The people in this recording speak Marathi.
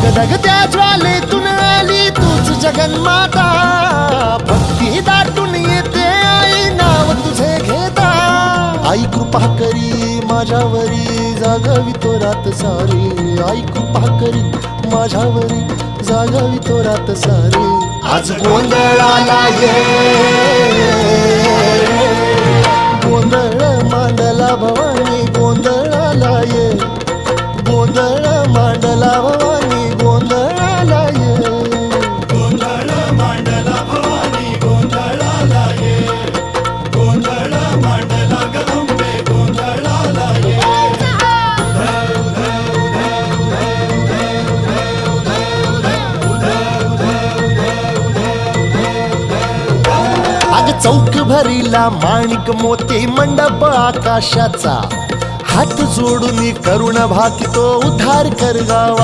धगधगत्या ज्वालेतून आली तूच जगन्माता, भक्ती दाटून येते आई नाव तुझे घेता. आई कृपा करी माझ्यावरी जागावी तो रात सारी, आई कृपा करी माझ्यावरी जागावी तो रात सारी. आज गोंधळाला ये, गोंधळ मांडला भवानी गोंधळाला ये, गोंधळ मांडला भवानी गोंधळाला ये. गोंधळ मांडला भवानी गोंधळाला ये, गोंधळ मांडला गंबे गोंधळाला ये. अग चौक भरीला माणिक मोती मंडप आकाशाचा, हात जोडून करुण भाकितो उद्धार कर गावा.